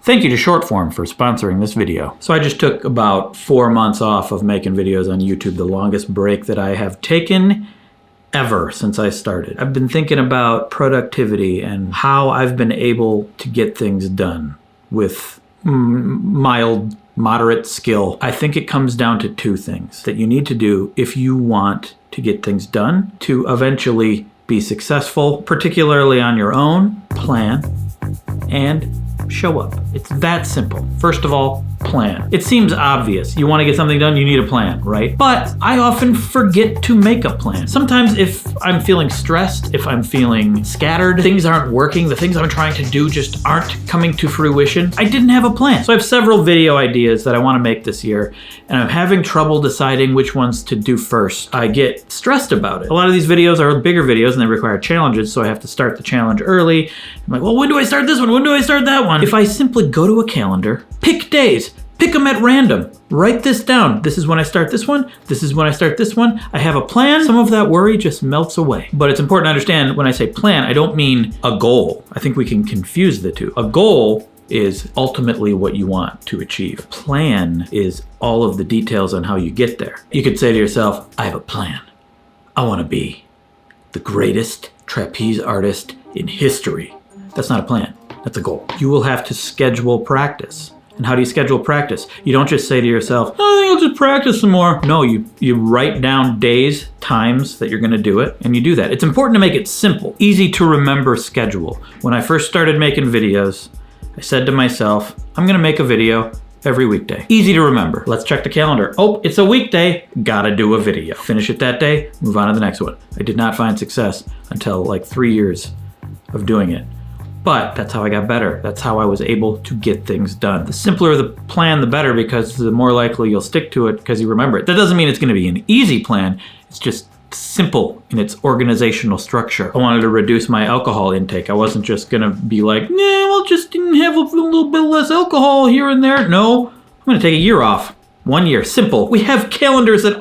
Thank you to Shortform for sponsoring this video. So I just took about 4 months off of making videos on YouTube, the longest break that I have taken ever since I started. I've been thinking about productivity and how I've been able to get things done with mild, moderate skill. I think it comes down to 2 things that you need to do if you want to get things done to eventually be successful, particularly on your own. Plan and show up. It's that simple. First of all, plan. It seems obvious. You want to get something done, you need a plan, right? But I often forget to make a plan. Sometimes if I'm feeling stressed, if I'm feeling scattered, things aren't working, the things I'm trying to do just aren't coming to fruition, I didn't have a plan. So I have several video ideas that I want to make this year, and I'm having trouble deciding which ones to do first. I get stressed about it. A lot of these videos are bigger videos and they require challenges, so I have to start the challenge early. I'm like, well, when do I start this one? When do I start that one? If I simply go to a calendar, pick days, pick them at random, write this down. This is when I start this one. This is when I start this one. I have a plan. Some of that worry just melts away. But it's important to understand when I say plan, I don't mean a goal. I think we can confuse the two. A goal is ultimately what you want to achieve. A plan is all of the details on how you get there. You could say to yourself, I have a plan. I want to be the greatest trapeze artist in history. That's not a plan. That's a goal. You will have to schedule practice. And how do you schedule practice? You don't just say to yourself, oh, I think I'll just practice some more. No, you write down days, times that you're gonna do it, and you do that. It's important to make it simple, easy to remember schedule. When I first started making videos, I said to myself, I'm gonna make a video every weekday. Easy to remember. Let's check the calendar. Oh, it's a weekday, gotta do a video. Finish it that day, move on to the next one. I did not find success until like 3 years of doing it. But that's how I got better. That's how I was able to get things done. The simpler the plan, the better, because the more likely you'll stick to it because you remember it. That doesn't mean it's going to be an easy plan. It's just simple in its organizational structure. I wanted to reduce my alcohol intake. I wasn't just going to be like, nah, I'll just have a little bit less alcohol here and there. No, I'm going to take a year off. 1 year, simple. We have calendars that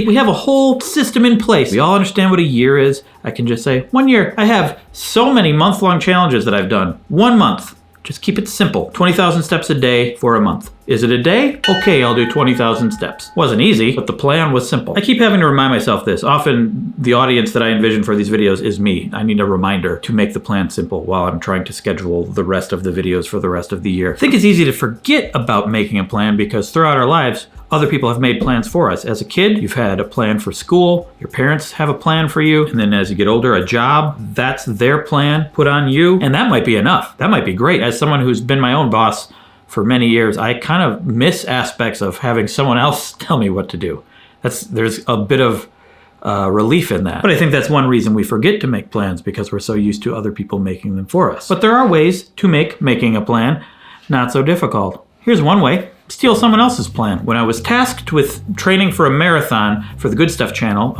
we have a whole system in place. We all understand what a year is. I can just say 1 year. I have so many month-long challenges that I've done. 1 month. Just keep it simple. 20,000 steps a day for a month. Is it a day? Okay, I'll do 20,000 steps. Wasn't easy, but the plan was simple. I keep having to remind myself this. Often the audience that I envision for these videos is me. I need a reminder to make the plan simple while I'm trying to schedule the rest of the videos for the rest of the year. I think it's easy to forget about making a plan because throughout our lives, other people have made plans for us. As a kid, you've had a plan for school. Your parents have a plan for you. And then as you get older, a job, that's their plan put on you. And that might be enough. That might be great. As someone who's been my own boss for many years, I kind of miss aspects of having someone else tell me what to do. There's a bit of relief in that. But I think that's one reason we forget to make plans, because we're so used to other people making them for us. But there are ways to make making a plan not so difficult. Here's one way. Steal someone else's plan. When I was tasked with training for a marathon for the Good Stuff channel,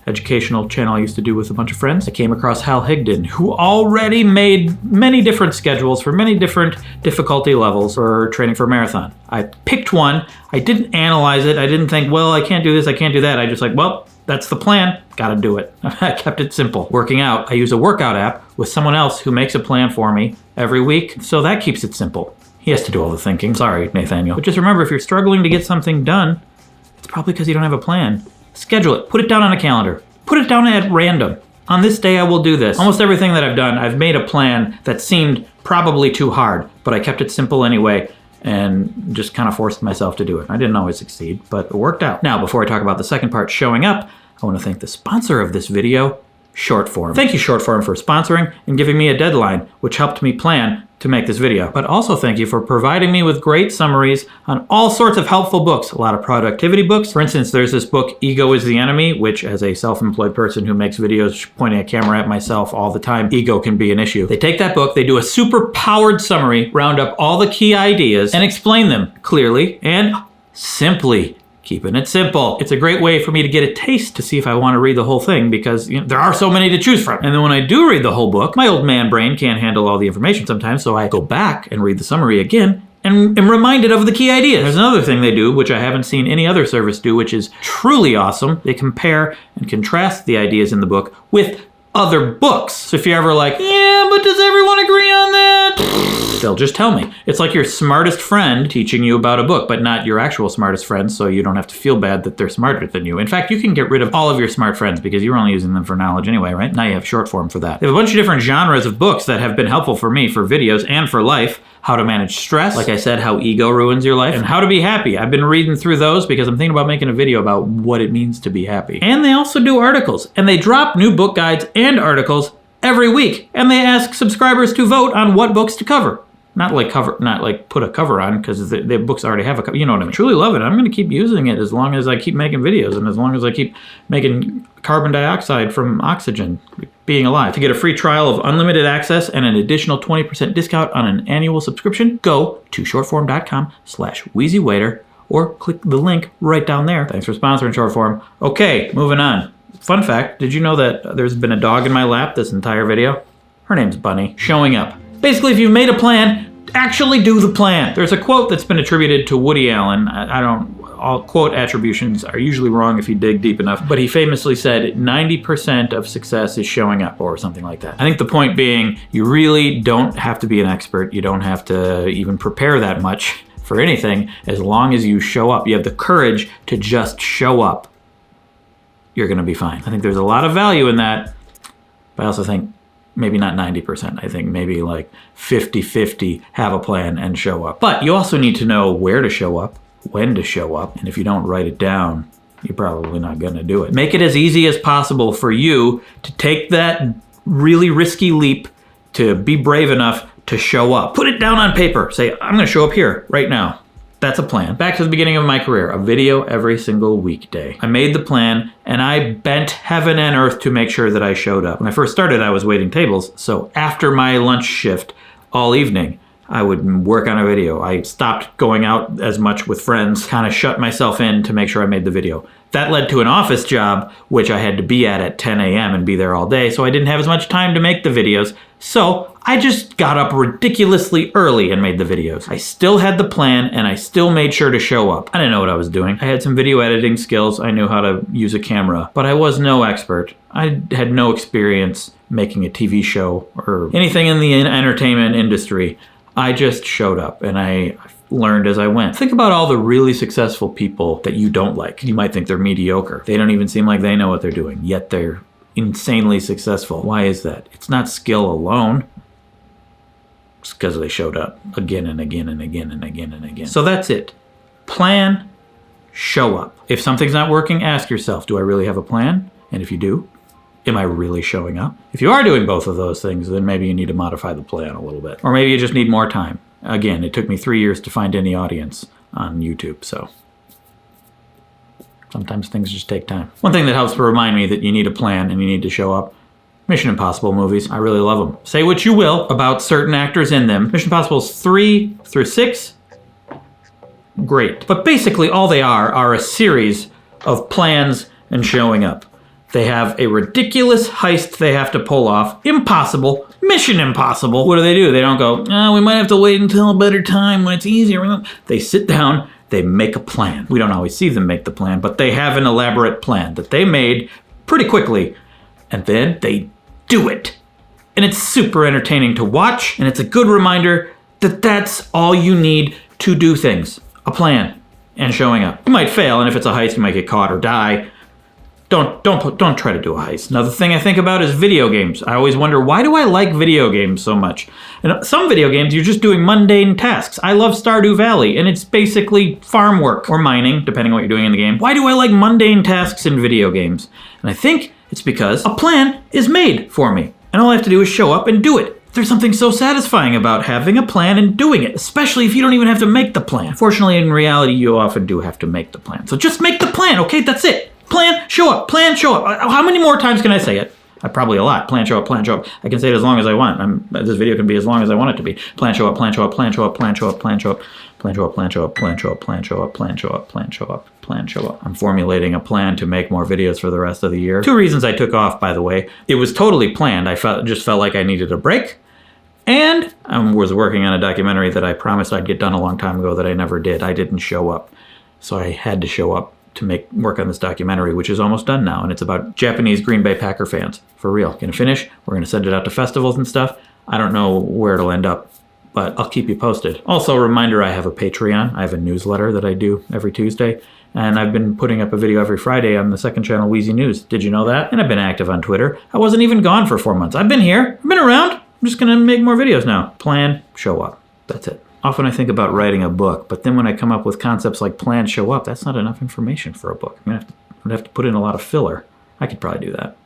educational channel I used to do with a bunch of friends, I came across Hal Higdon, who already made many different schedules for many different difficulty levels for training for a marathon. I picked one. I didn't analyze it. I didn't think, well, I can't do this, I can't do that. I just like, well, that's the plan. Gotta do it. I kept it simple. Working out, I use a workout app with someone else who makes a plan for me every week, so that keeps it simple. He has to do all the thinking. Sorry, Nathaniel. But just remember, if you're struggling to get something done, it's probably because you don't have a plan. Schedule it. Put it down on a calendar. Put it down at random. On this day, I will do this. Almost everything that I've done, I've made a plan that seemed probably too hard, but I kept it simple anyway and just kind of forced myself to do it. I didn't always succeed, but it worked out. Now, before I talk about the second part, showing up, I want to thank the sponsor of this video, Shortform. Thank you, Shortform, for sponsoring and giving me a deadline, which helped me plan to make this video. But also thank you for providing me with great summaries on all sorts of helpful books, a lot of productivity books. For instance, there's this book, Ego is the Enemy, which as a self-employed person who makes videos pointing a camera at myself all the time, ego can be an issue. They take that book, they do a super powered summary, round up all the key ideas, and explain them clearly and simply. Keeping it simple. It's a great way for me to get a taste to see if I want to read the whole thing, because there are so many to choose from. And then when I do read the whole book, my old man brain can't handle all the information sometimes, so I go back and read the summary again and am reminded of the key ideas. There's another thing they do, which I haven't seen any other service do, which is truly awesome. They compare and contrast the ideas in the book with other books. So if you're ever like, yeah, but does everyone agree on that? They'll just tell me. It's like your smartest friend teaching you about a book, but not your actual smartest friend, so you don't have to feel bad that they're smarter than you. In fact, you can get rid of all of your smart friends because you're only using them for knowledge anyway, right? Now you have short form for that. They have a bunch of different genres of books that have been helpful for me for videos and for life. How to manage stress, like I said, how ego ruins your life, and how to be happy. I've been reading through those because I'm thinking about making a video about what it means to be happy. And they also do articles, and they drop new book guides and articles every week, and they ask subscribers to vote on what books to cover. Not like put a cover on, because the books already have a cover. You know what I mean? Truly love it. I'm going to keep using it as long as I keep making videos and as long as I keep making carbon dioxide from oxygen being alive. To get a free trial of unlimited access and an additional 20% discount on an annual subscription, go to shortform.com/WheezyWaiter or click the link right down there. Thanks for sponsoring Shortform. Okay, moving on. Fun fact, did you know that there's been a dog in my lap this entire video? Her name's Bunny. Showing up. Basically, if you've made a plan, actually do the plan. There's a quote that's been attributed to Woody Allen. All quote attributions are usually wrong if you dig deep enough, but he famously said 90% of success is showing up, or something like that. I think the point being, you really don't have to be an expert. You don't have to even prepare that much for anything. As long as you show up, you have the courage to just show up, you're gonna be fine. I think there's a lot of value in that, but I also think maybe not 90%. I think maybe like 50-50 have a plan and show up. But you also need to know where to show up, when to show up, and if you don't write it down, you're probably not gonna do it. Make it as easy as possible for you to take that really risky leap, to be brave enough to show up. Put it down on paper. Say, I'm gonna show up here right now. That's a plan. Back to the beginning of my career, a video every single weekday. I made the plan and I bent heaven and earth to make sure that I showed up. When I first started, I was waiting tables. So after my lunch shift all evening, I would work on a video. I stopped going out as much with friends, kind of shut myself in to make sure I made the video. That led to an office job, which I had to be at 10 a.m. and be there all day, so I didn't have as much time to make the videos. So I just got up ridiculously early and made the videos. I still had the plan and I still made sure to show up. I didn't know what I was doing. I had some video editing skills. I knew how to use a camera, but I was no expert. I had no experience making a TV show or anything in the entertainment industry. I just showed up and I learned as I went. Think about all the really successful people that you don't like. You might think they're mediocre. They don't even seem like they know what they're doing, yet they're insanely successful. Why is that? It's not skill alone. It's because they showed up again and again and again and again and again. So that's it. Plan, show up. If something's not working, ask yourself, do I really have a plan? And if you do, am I really showing up? If you are doing both of those things, then maybe you need to modify the plan a little bit. Or maybe you just need more time. Again, it took me 3 years to find any audience on YouTube, so sometimes things just take time. One thing that helps to remind me that you need a plan and you need to show up, Mission Impossible movies. I really love them. Say what you will about certain actors in them. Mission Impossible 3 through 6, great. But basically all they are a series of plans and showing up. They have a ridiculous heist they have to pull off. Impossible. Mission Impossible. What do? They don't go, we might have to wait until a better time when it's easier. They sit down, they make a plan. We don't always see them make the plan, but they have an elaborate plan that they made pretty quickly, and then they do it. And it's super entertaining to watch, and it's a good reminder that that's all you need to do things. A plan and showing up. You might fail, and if it's a heist, you might get caught or die. Don't try to do a heist. Another thing I think about is video games. I always wonder, why do I like video games so much? And some video games, you're just doing mundane tasks. I love Stardew Valley, and it's basically farm work or mining, depending on what you're doing in the game. Why do I like mundane tasks in video games? And I think it's because a plan is made for me, and all I have to do is show up and do it. There's something so satisfying about having a plan and doing it, especially if you don't even have to make the plan. Fortunately, in reality, you often do have to make the plan. So just make the plan, okay? That's it. Plan, show up, plan, show up. How many more times can I say it? Probably a lot. Plan, show up, plan, show up. I can say it as long as I want. This video can be as long as I want it to be. Plan, show up, plan, show up, plan, show up, plan, show up, plan, show up, plan, show up, plan, show up, plan, show up, plan, show up, plan, show up, plan, show up, plan, show up. I'm formulating a plan to make more videos for the rest of the year. 2 reasons I took off, by the way. It was totally planned. I just felt like I needed a break. And I was working on a documentary that I promised I'd get done a long time ago that I never did. I didn't show up. So I had to show up to work on this documentary, which is almost done now, and it's about Japanese Green Bay Packer fans. For real. Gonna finish, we're gonna send it out to festivals and stuff. I don't know where it'll end up, but I'll keep you posted. Also, a reminder, I have a Patreon. I have a newsletter that I do every Tuesday, and I've been putting up a video every Friday on the second channel, Wheezy News. Did you know that? And I've been active on Twitter. I wasn't even gone for 4 months. I've been here. I've been around. I'm just going to make more videos now. Plan, show up. That's it. Often I think about writing a book, but then when I come up with concepts like plan, show up, that's not enough information for a book. I'm going to have to put in a lot of filler. I could probably do that.